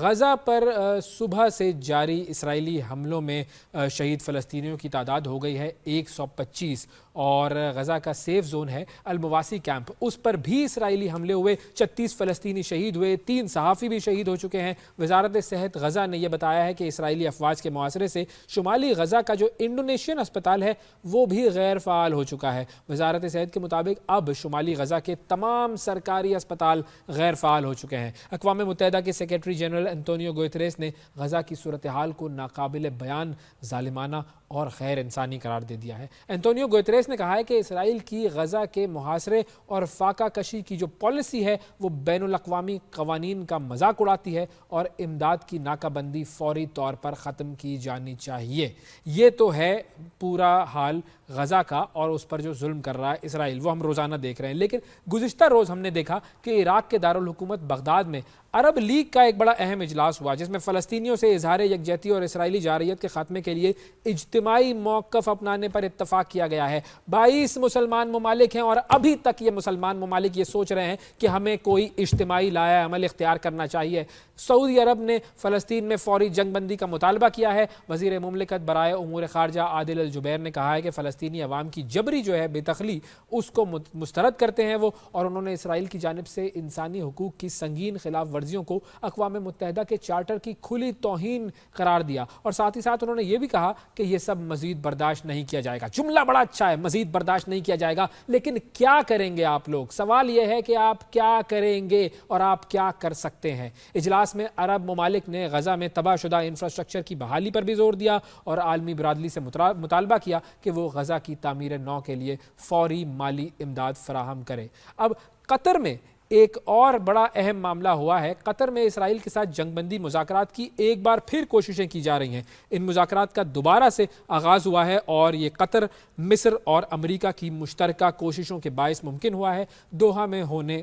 غزہ پر صبح سے جاری اسرائیلی حملوں میں شہید فلسطینیوں کی تعداد ہو گئی ہے 125 اور غزہ کا سیف زون ہے المواسی کیمپ، اس پر بھی اسرائیلی حملے ہوئے، 36 فلسطینی شہید ہوئے، 3 صحافی بھی شہید ہو چکے ہیں۔ وزارت صحت غزہ نے یہ بتایا ہے کہ اسرائیلی افواج کے محاصرے سے شمالی غزہ کا جو انڈونیشین اسپتال ہے وہ بھی غیر فعال ہو چکا ہے۔ وزارت صحت کے مطابق اب شمالی غزہ کے تمام سرکاری اسپتال غیر فعال ہو چکے ہیں۔ اقوام متحدہ کے سیکریٹری جنرل انتونیو گوتریس نے غزہ کی صورتحال کو ناقابل بیان، ظالمانہ اور غیر انسانی قرار دے دیا ہے۔ انتونیو گوتریس نے کہا ہے کہ اسرائیل کی غزہ کے محاصرے اور فاقہ کشی کی جو پالیسی ہے وہ بین الاقوامی قوانین کا مذاق اڑاتی ہے اور امداد کی ناکہ بندی فوری طور پر ختم کی جانی چاہیے۔ یہ تو ہے پورا حال غزہ کا اور اس پر جو ظلم کر رہا ہے اسرائیل، وہ ہم روزانہ دیکھ رہے ہیں۔ لیکن گزشتہ روز ہم نے دیکھا کہ عراق کے دارالحکومت بغداد میں عرب لیگ کا ایک بڑا اہم اجلاس ہوا، جس میں فلسطینیوں سے اظہار یکجہتی اور اسرائیلی جارحیت کے خاتمے کے لیے اجتماعی موقف اپنانے پر اتفاق کیا گیا ہے۔ 22 مسلمان ممالک ہیں اور ابھی تک یہ مسلمان ممالک یہ سوچ رہے ہیں کہ ہمیں کوئی اجتماعی لایا عمل اختیار کرنا چاہیے۔ سعودی عرب نے فلسطین میں فوری جنگ بندی کا مطالبہ کیا ہے۔ وزیر مملکت برائے امور خارجہ عادل الجبیر نے کہا ہے کہ فلسطینی عوام کی جبری جو ہے بے دخلی اس کو مسترد کرتے ہیں وہ، اور انہوں نے اسرائیل کی جانب سے انسانی حقوق کی سنگین خلاف ورزیوں کو اقوام متحدہ کے چارٹر کی کھلی توہین قرار دیا، اور ساتھ ہی ساتھ انہوں نے یہ بھی کہا کہ یہ سب مزید برداشت نہیں کیا جائے گا۔ جملہ بڑا اچھا ہے، مزید برداشت نہیں کیا جائے گا، لیکن کیا کریں گے آپ لوگ؟ سوال یہ ہے کہ آپ کیا کریں گے اور آپ کیا کر سکتے ہیں۔ اجلاس میں عرب ممالک نے غزہ میں تباہ شدہ انفراسٹرکچر کی بحالی پر بھی زور دیا اور عالمی برادری سے مطالبہ کیا کہ وہ غزہ کی تعمیر نو کے لیے فوری مالی امداد فراہم کرے۔ اب قطر میں ایک اور بڑا اہم معاملہ ہوا ہے۔ قطر میں اسرائیل کے ساتھ جنگ بندی مذاکرات کی ایک بار پھر کوششیں کی جا رہی ہیں۔ ان مذاکرات کا دوبارہ سے آغاز ہوا ہے اور یہ قطر، مصر اور امریکہ کی مشترکہ کوششوں کے باعث ممکن ہوا ہے۔ دوحہ میں ہونے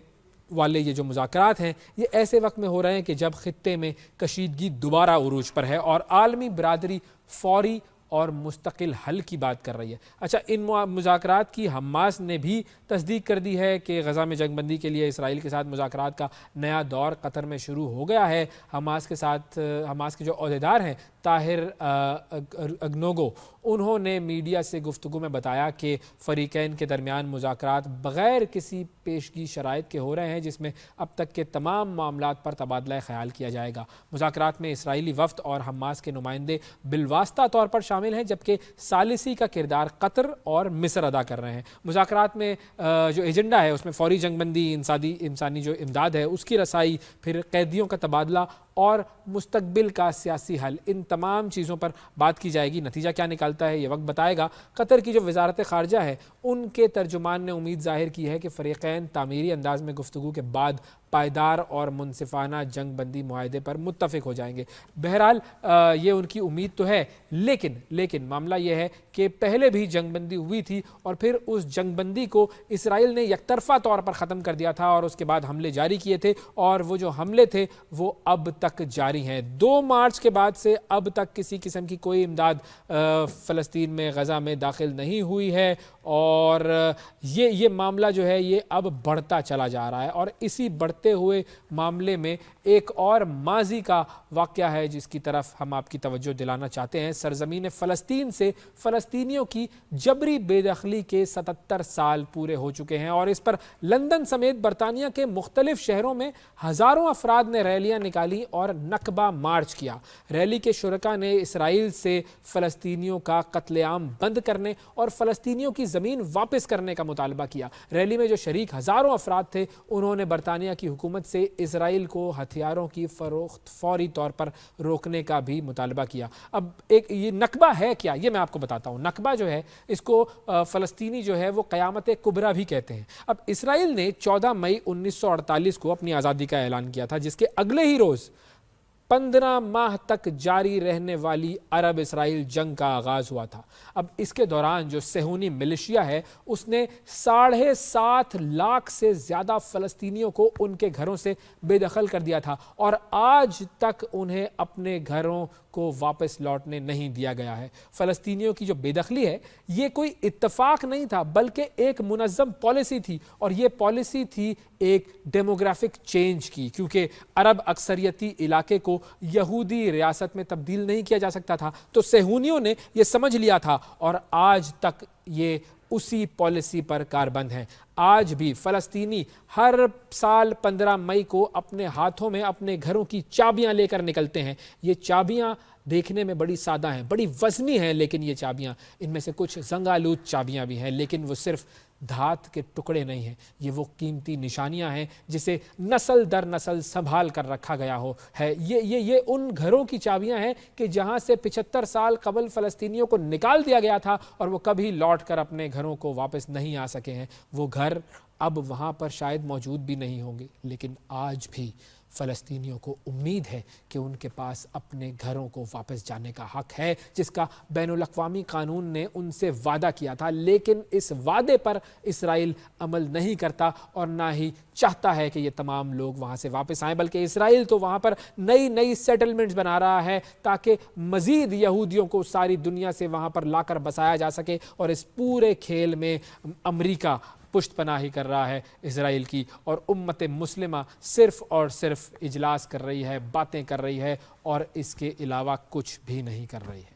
والے یہ جو مذاکرات ہیں یہ ایسے وقت میں ہو رہے ہیں کہ جب خطے میں کشیدگی دوبارہ عروج پر ہے اور عالمی برادری فوری اور مستقل حل کی بات کر رہی ہے۔ اچھا، ان مذاکرات کی حماس نے بھی تصدیق کر دی ہے کہ غزہ میں جنگ بندی کے لیے اسرائیل کے ساتھ مذاکرات کا نیا دور قطر میں شروع ہو گیا ہے۔ حماس کے جو عہدیدار ہیں طاہر اگنوگو، انہوں نے میڈیا سے گفتگو میں بتایا کہ فریقین کے درمیان مذاکرات بغیر کسی پیشگی شرائط کے ہو رہے ہیں، جس میں اب تک کے تمام معاملات پر تبادلہ خیال کیا جائے گا۔ مذاکرات میں اسرائیلی وفد اور حماس کے نمائندے بالواسطہ طور پر شامل ہیں، جبکہ ثالثی کا کردار قطر اور مصر ادا کر رہے ہیں۔ مذاکرات میں جو ایجنڈا ہے اس میں فوری جنگ بندی، انسانی جو امداد ہے اس کی رسائی، پھر قیدیوں کا تبادلہ اور مستقبل کا سیاسی حل، ان تمام چیزوں پر بات کی جائے گی۔ نتیجہ کیا نکالتا ہے یہ وقت بتائے گا۔ قطر کی جو وزارت خارجہ ہے ان کے ترجمان نے امید ظاہر کی ہے کہ فریقین تعمیری انداز میں گفتگو کے بعد پائیدار اور منصفانہ جنگ بندی معاہدے پر متفق ہو جائیں گے۔ بہرحال یہ ان کی امید تو ہے، لیکن معاملہ یہ ہے کہ پہلے بھی جنگ بندی ہوئی تھی اور پھر اس جنگ بندی کو اسرائیل نے یک طرفہ طور پر ختم کر دیا تھا اور اس کے بعد حملے جاری کیے تھے، اور وہ جو حملے تھے وہ اب تک جاری ہیں۔ 2 مارچ کے بعد سے اب تک کسی قسم کی کوئی امداد فلسطین میں، غزہ میں داخل نہیں ہوئی ہے، اور یہ معاملہ جو ہے یہ اب بڑھتا چلا جا رہا ہے۔ اور اسی بڑھتے ہوئے معاملے میں ایک اور ماضی کا واقعہ ہے جس کی طرف ہم آپ کی توجہ دلانا چاہتے ہیں۔ سرزمین فلسطین سے فلسطینیوں کی جبری بے دخلی کے 77 سال پورے ہو چکے ہیں، اور اس پر لندن سمیت برطانیہ کے مختلف شہروں میں ہزاروں افراد نے ریلیاں نکالی اور نکبہ مارچ کیا۔ ریلی کے شرکاء نے اسرائیل سے فلسطینیوں کا قتل عام بند کرنے اور فلسطینیوں کی زمین واپس کرنے کا مطالبہ کیا۔ ریلی میں جو شریک ہزاروں افراد تھے انہوں نے برطانیہ کی حکومت سے اسرائیل کو ہتھیاروں کی فروخت فوری طور پر روکنے کا بھی مطالبہ کیا۔ اب یہ نکبہ ہے کیا، یہ میں آپ کو بتاتا ہوں۔ نکبہ جو ہے اس کو فلسطینی جو ہے وہ قیامت کبریٰ بھی کہتے ہیں۔ اب اسرائیل نے 14 مئی 1948 کو اپنی آزادی کا اعلان کیا تھا، جس کے اگلے ہی روز 15 ماہ تک جاری رہنے والی عرب اسرائیل جنگ کا آغاز ہوا تھا۔ اب اس کے دوران جو صہیونی ملیشیا ہے اس نے 7.5 لاکھ سے زیادہ فلسطینیوں کو ان کے گھروں سے بے دخل کر دیا تھا، اور آج تک انہیں اپنے گھروں کو واپس لوٹنے نہیں دیا گیا ہے۔ فلسطینیوں کی جو بے دخلی ہے یہ کوئی اتفاق نہیں تھا بلکہ ایک منظم پالیسی تھی، اور یہ پالیسی تھی ایک ڈیموگرافک چینج کی، کیونکہ عرب اکثریتی علاقے کو کو یہودی ریاست میں تبدیل نہیں کیا جا سکتا تھا، تو صہیونیوں نے یہ سمجھ لیا تھا اور آج تک یہ اسی پالیسی پر کاربند ہیں۔ آج بھی فلسطینی ہر سال 15 مئی کو اپنے ہاتھوں میں اپنے گھروں کی چابیاں لے کر نکلتے ہیں۔ یہ چابیاں دیکھنے میں بڑی سادہ ہیں، بڑی وزنی ہیں، لیکن یہ چابیاں، ان میں سے کچھ زنگ آلود چابیاں بھی ہیں، لیکن وہ صرف دھات کے ٹکڑے نہیں ہیں، یہ وہ قیمتی نشانیاں ہیں جسے نسل در نسل سنبھال کر رکھا گیا ہے۔ یہ ان گھروں کی چابیاں ہیں کہ جہاں سے 75 سال قبل فلسطینیوں کو نکال دیا گیا تھا اور وہ کبھی لوٹ کر اپنے گھروں کو واپس نہیں آ سکے ہیں۔ وہ گھر اب وہاں پر شاید موجود بھی نہیں ہوں گے، لیکن آج بھی فلسطینیوں کو امید ہے کہ ان کے پاس اپنے گھروں کو واپس جانے کا حق ہے، جس کا بین الاقوامی قانون نے ان سے وعدہ کیا تھا، لیکن اس وعدے پر اسرائیل عمل نہیں کرتا اور نہ ہی چاہتا ہے کہ یہ تمام لوگ وہاں سے واپس آئیں، بلکہ اسرائیل تو وہاں پر نئی سیٹلمنٹس بنا رہا ہے تاکہ مزید یہودیوں کو ساری دنیا سے وہاں پر لا کر بسایا جا سکے، اور اس پورے کھیل میں امریکہ پشت پناہی کر رہا ہے اسرائیل کی، اور امت مسلمہ صرف اور صرف اجلاس کر رہی ہے، باتیں کر رہی ہے، اور اس کے علاوہ کچھ بھی نہیں کر رہی ہے۔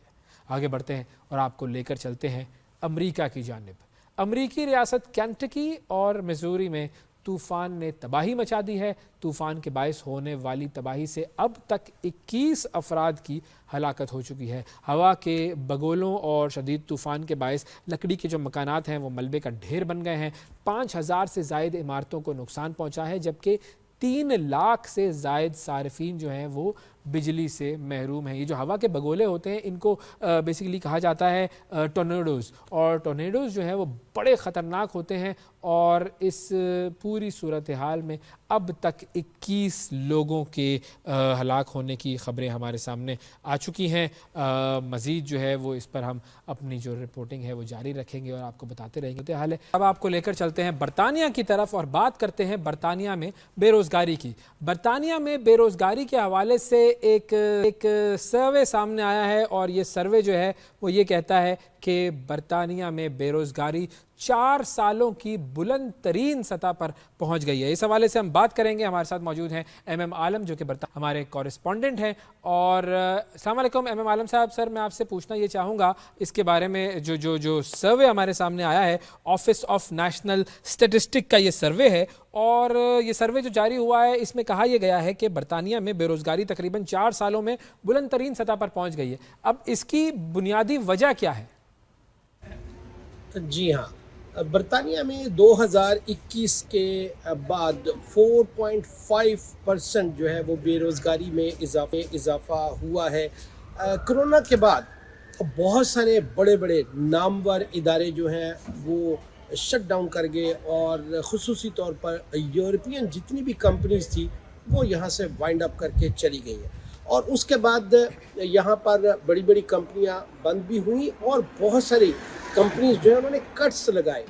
آگے بڑھتے ہیں اور آپ کو لے کر چلتے ہیں امریکہ کی جانب۔ امریکی ریاست کینٹکی اور میزوری میں طوفان نے تباہی مچا دی ہے۔ طوفان کے باعث ہونے والی تباہی سے اب تک 21 افراد کی ہلاکت ہو چکی ہے۔ ہوا کے بگولوں اور شدید طوفان کے باعث لکڑی کے جو مکانات ہیں وہ ملبے کا ڈھیر بن گئے ہیں۔ 5000 سے زائد عمارتوں کو نقصان پہنچا ہے، جبکہ 3 لاکھ سے زائد صارفین جو ہیں وہ بجلی سے محروم ہیں۔ یہ جو ہوا کے بگولے ہوتے ہیں ان کو بیسیکلی کہا جاتا ہے ٹورنیڈوز، اور ٹورنیڈوز جو ہیں وہ بڑے خطرناک ہوتے ہیں، اور اس پوری صورتحال میں اب تک 21 لوگوں کے ہلاک ہونے کی خبریں ہمارے سامنے آ چکی ہیں۔ مزید جو ہے وہ اس پر ہم اپنی جو رپورٹنگ ہے وہ جاری رکھیں گے اور آپ کو بتاتے رہیں گے۔ حال ہے اب آپ کو لے کر چلتے ہیں برطانیہ کی طرف اور بات کرتے ہیں برطانیہ میں بے روزگاری کی۔ برطانیہ میں بے روزگاری کے حوالے سے ایک سروے سامنے آیا ہے، اور یہ سروے جو ہے وہ یہ کہتا ہے کہ برطانیہ میں بے روزگاری 4 سالوں کی بلند ترین سطح پر پہنچ گئی ہے۔ اس حوالے سے ہم بات کریں گے۔ ہمارے ساتھ موجود ہیں ایم عالم، جو کہ ہمارے کورسپونڈنٹ ہیں۔ اور السلام علیکم ایم عالم صاحب۔ سر میں آپ سے پوچھنا یہ چاہوں گا اس کے بارے میں جو سروے ہمارے سامنے آیا ہے، آفس آف نیشنل اسٹیٹسٹک کا یہ سروے ہے، اور یہ سروے جو جاری ہوا ہے اس میں کہا یہ گیا ہے کہ برطانیہ میں بے روزگاری تقریباً 4 سالوں میں بلند ترین سطح پر پہنچ گئی ہے۔ اب اس کی بنیادی وجہ کیا ہے؟ جی ہاں، برطانیہ میں 2021 کے بعد 4.5% جو ہے وہ بے روزگاری میں اضافہ ہوا ہے۔ کرونا کے بعد بہت سارے بڑے بڑے نامور ادارے جو ہیں وہ شٹ ڈاؤن کر گئے، اور خصوصی طور پر یورپین جتنی بھی کمپنیز تھی وہ یہاں سے وائنڈ اپ کر کے چلی گئی ہیں، اور اس کے بعد یہاں پر بڑی بڑی کمپنیاں بند بھی ہوئیں، اور بہت ساری کمپنیز جو ہیں انہوں نے کٹس لگائے۔